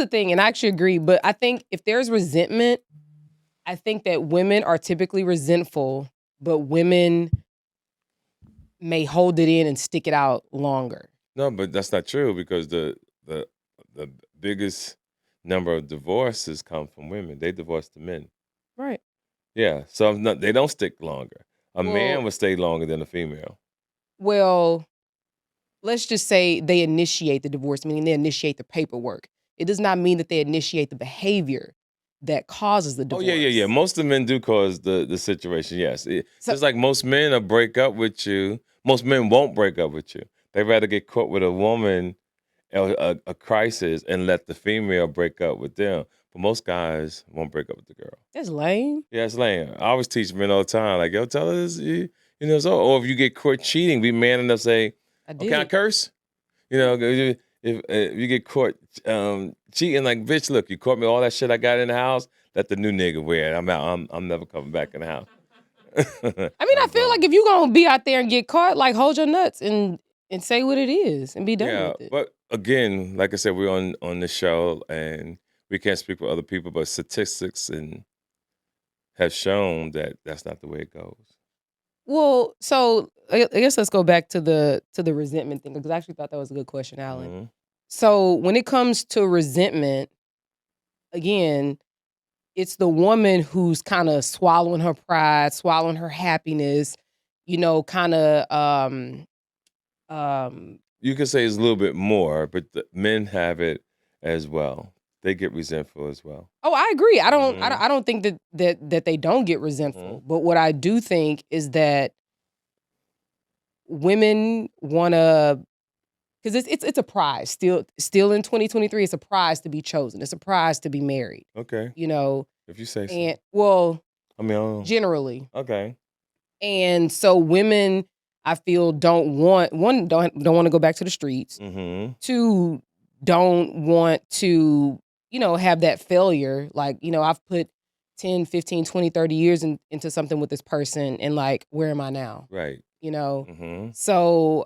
the thing, and I actually agree, but I think if there's resentment, I think that women are typically resentful, but women may hold it in and stick it out longer. No, but that's not true because the the biggest number of divorces come from women. They divorce the men. Right. Yeah, so they don't stick longer. A man Well, would stay longer than a female. well, let's just say they initiate the divorce, meaning they initiate the paperwork. It does not mean that they initiate the behavior that causes the Oh yeah. divorce. Most of the men do cause the situation. Yes, So, just like most men will break up with you. Most men won't break up with you. They rather get caught with a woman or a crisis and let the female break up with them. But most guys won't break up with the girl. that's lame. Yeah, it's lame. I always teach men all the time, like, yo, tell us, you know, so, or if you get caught cheating, be man enough to say, I oh, can I did. curse? You know, if you get caught cheating, like, bitch, look, you caught me all that shit I got in the house. Let the new nigga wear it. I'm out. I'm never coming back in the house. I mean, I I'm feel gone. like if you gonna be out there and get caught, like hold your nuts and say what it is and be done Yeah, with it. but again, like I said, we're on the show and we can't speak for other people, but statistics and have shown that that's not the way it goes. Well, so I guess let's go back to the resentment thing because I actually thought that was a good question, Alan. hmm So when it comes to resentment, again, it's the woman who's kind of swallowing her pride, swallowing her happiness, kind of um You could say it's a little bit more, but the men have it as well. They get resentful as well. oh, I agree. hmm I don't think that they don't get hmm resentful. But what I do think is that women want to because it's a prize still in 2023. It's a prize to be chosen. It's a prize to be married. Okay, You know, if you say so. and well, I mean, I don't know. generally, Okay. and so women, I feel don't want don't want to go back to the streets. hmm Two, don't want to have that failure. Like I've put 10, 15, 20, 30 years into something with this person, and like where am I now? Right. You know, hmm so.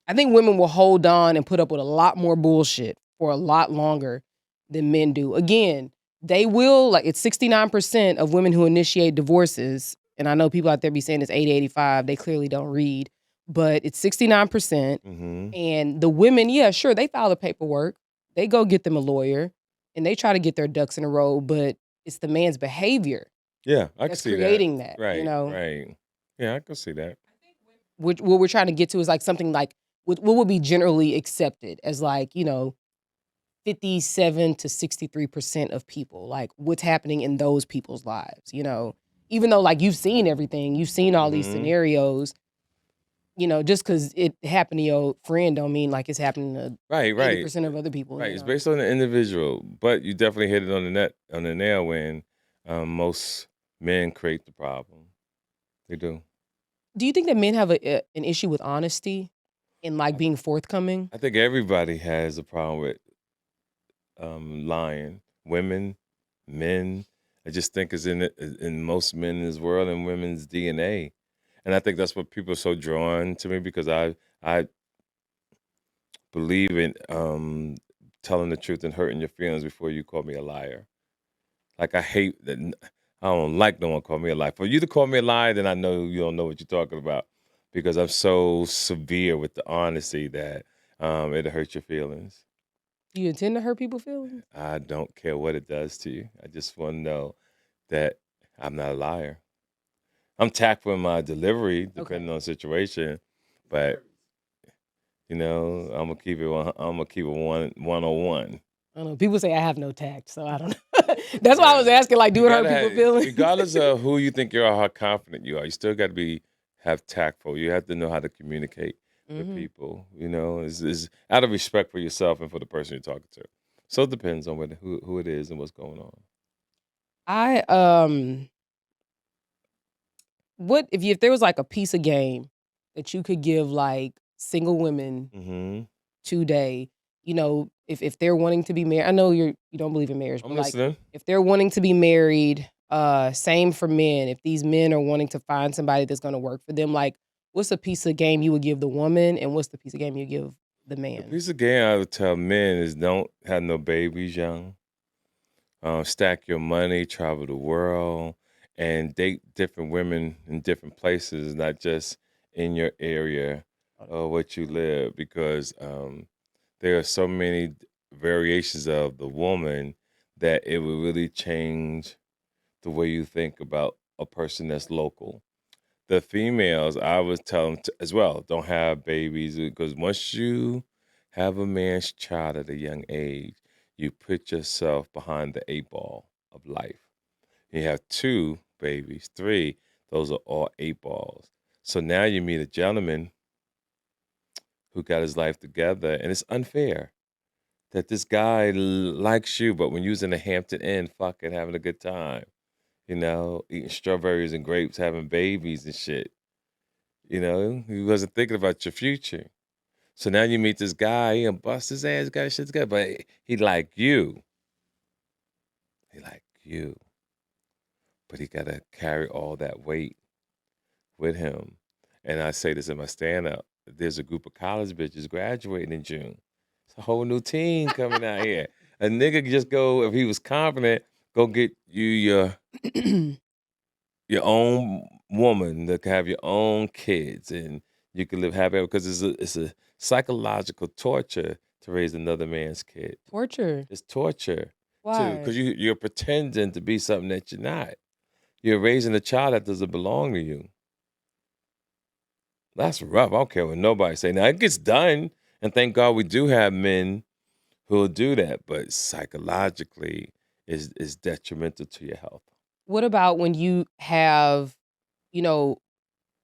I think women will hold on and put up with a lot more bullshit for a lot longer than men do. Again, they will, like, it's 69% of women who initiate divorces. And I know people out there be saying it's 80, 85. They clearly don't read, but it's 69%. hmm And the women, yeah, sure, they file the paperwork. They go get them a lawyer and they try to get their ducks in a row, but it's the man's behavior Yeah, I can that's see that. creating that, Right. Right. Yeah, I can see that. Which what we're trying to get to is like something like what would be generally accepted as like 57 to 63% of people, like what's happening in those people's lives, even though like you've seen everything, you've seen all these hmm scenarios, just because it happened to your friend don't mean like it's happening to Right. Right. 80% of other people. Right. It's based on the individual, but you definitely hit it on the nail when most men create the problem. They do. Do you think that men have an issue with honesty and like I, being forthcoming? I think everybody has a problem with lying. Women, men. I just think is in most men in this world and women's DNA, and I think that's what people are so drawn to me because I believe in telling the truth and hurting your feelings before you call me a liar. Like I hate that. I don't like no one call me a liar. For you to call me a liar, then I know you don't know what you're talking about because I'm so severe with the honesty that it'll hurt your feelings. Do you intend to hurt people's feelings? I don't care what it does to you. I just want to know that I'm not a liar. I'm tactful in my delivery, Okay. depending on the situation, but I'm gonna keep it. I'm gonna keep it 101. I don't know. People say I have no tact, so I don't know. That's why I was Yeah, asking, like, you do it hurt gotta people have, feelings? regardless of who you think you are, how confident you are. You still got to have tactful. You have to know how to communicate with hmm people. It's out of respect for yourself and for the person you're talking to. So it depends on who it is and what's going on. I what if there was like a piece of game that you could give like single women hmm today, if they're wanting to be married. I know you don't believe in marriage, I'm but like listening. if they're wanting to be married, same for men. If these men are wanting to find somebody that's going to work for them, like what's a piece of game you would give the woman and what's the piece of game you give the The man? piece of game I would tell men is don't have no babies young. Stack your money, travel the world, and date different women in different places, not just in your area or what you live, because there are so many variations of the woman that it will really change the way you think about a person that's local. The females, I would tell them as well, don't have babies, because once you have a man's child at a young age, you put yourself behind the eight ball of life. You have two babies, three, those are all eight balls. So now you meet a gentleman who got his life together, and it's unfair that this guy likes you, but when you was in the Hampton Inn, fucking having a good time, eating strawberries and grapes, having babies and shit. He wasn't thinking about your future. So now you meet this guy, he done bust his ass, got his shit together, but he like you. He like you. But he gotta carry all that weight with him. And I say this in my stand-up. There's a group of college bitches graduating in June. It's a whole new team coming out here. A nigga could just go, if he was confident, go get you your own woman that can have your own kids, and you can live happy, because it's a psychological torture to raise another man's kid. Torture. It's torture too, Why? because you're pretending to be something that you're not. You're raising a child that doesn't belong to you. That's rough. I don't care what nobody say. Now it gets done, and thank God we do have men who will do that, but psychologically is detrimental to your health. What about when you have, you know,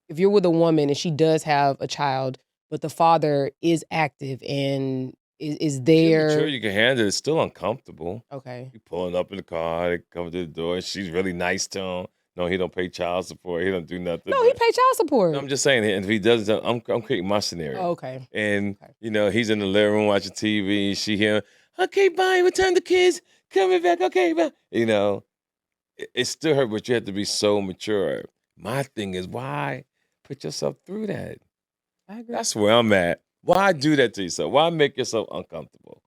if you're with a woman and she does have a child, but the father is active and is If you're mature, there? you can handle it. It's still uncomfortable. Okay. You pulling up in the car, they come to the door, she's really nice to him. No, he don't pay child support. He don't do nothing. No, he But pay child support. no, I'm just saying, and if he doesn't, I'm creating my scenario. Oh, okay. And Okay. he's in the living room watching TV. She hear, okay, bye. What time the kids coming back? Okay, bye. It still hurt, but you have to be so mature. My thing is, why put yourself through that? I agree. That's where I'm at. Why do that to yourself? Why make yourself uncomfortable?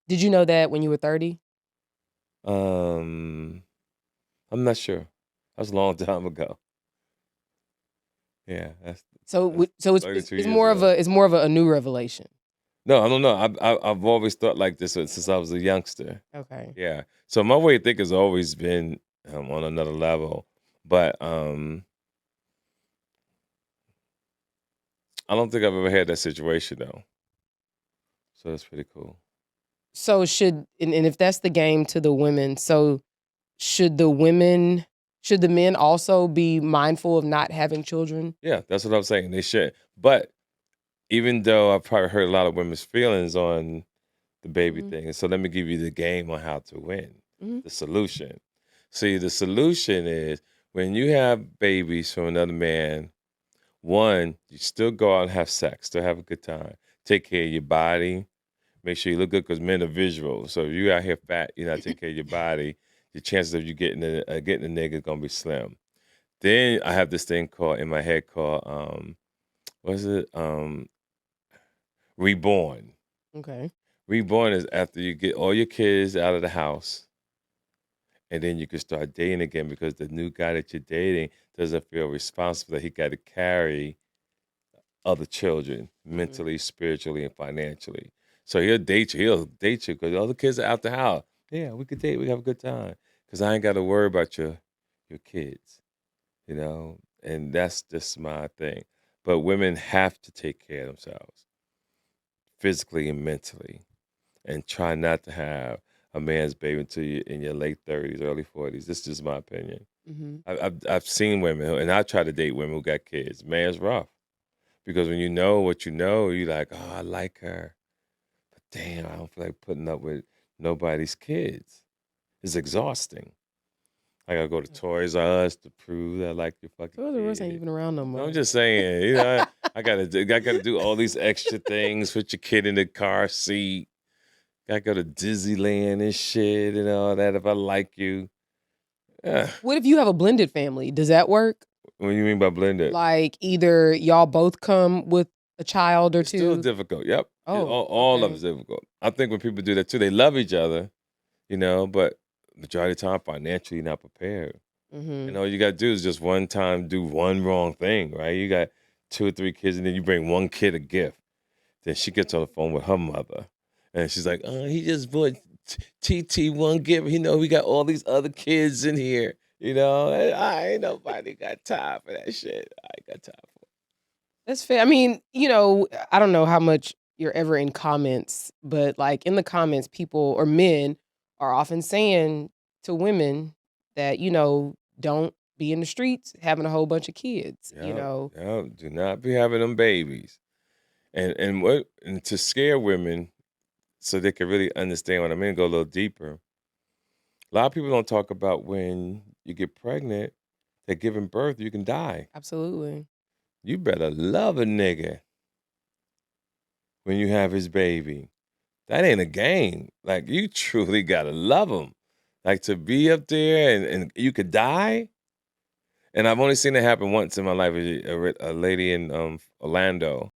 Did you know that when you were 30? I'm not sure. That was a long time ago. Yeah, So it's 32 it's years more ago. of a new revelation. No, I don't know. I've always thought like this since I was a youngster. Okay. Yeah. So my way of thinking has always been on another level, but I don't think I've ever had that situation though. So that's pretty cool. So and if that's the game to the women, so should the men also be mindful of not having children? Yeah, that's what I'm saying. They should. But even though I've probably hurt a lot of women's feelings on the baby Mhm. thing, so let me give you the game on how to win. Mhm. The solution. See, the solution is when you have babies from another man, one, you still go out and have sex, still have a good time. Take care of your body. Make sure you look good, because men are visual. So if you out here fat, you're not taking care of your body, the chances of you getting a nigga is gonna be slim. Then I have this thing called in my head called what is it? Reborn. Okay. Reborn is after you get all your kids out of the house, and then you can start dating again, because the new guy that you're dating doesn't feel responsible that he got to carry other children mentally, spiritually, and financially. So he'll date you because all the kids are out the house. Yeah, we could date, we have a good time. Because I ain't got to worry about your kids, and that's just my thing. But women have to take care of themselves physically and mentally, and try not to have a man's baby until you're in your late 30s, early 40s. This is just my opinion. Mhm. I've seen women, and I try to date women who got kids. Man, it's rough. Because when you know what you know, you're like, oh, I like her. But damn, I don't feel like putting up with nobody's kids. It's exhausting. I gotta go to Toys R Us to prove that I like your fucking Toys R Us ain't kid. even around no more. I'm just saying, I gotta do all these extra things, put your kid in the car seat. Gotta go to Disneyland and shit and all that if I like you. Ugh. What if you have a blended family? Does that work? What do you mean by blended? Like either y'all both come with a child or It's still two? difficult. Yep. Oh, All of okay. it's difficult. I think when people do that too, they love each other, but majority of the time financially not prepared. And Mhm. all you gotta do is just one time do one wrong thing, right? You got 2 or 3 kids, and then you bring one kid a gift. Then she gets on the phone with her mother, and she's like, "Oh, he just bought TT one gift. We got all these other kids in here. And I ain't nobody got time for that shit. I ain't got time for That's fair. I mean, I don't know how much you're ever in comments, but, like, in the comments, people or men are often saying to women that, "Don't be in the streets having a whole bunch of kids," it. you Yep, know? yep. Do not be having them babies. And to scare women so they can really understand what I mean, go a little deeper. A lot of people don't talk about when you get pregnant, that giving birth, you can die. Absolutely. You better love a nigga when you have his baby. That ain't a game. Like, you truly gotta love him. Like, to be up there and you could die. And I've only seen it happen once in my life. A lady in Orlando.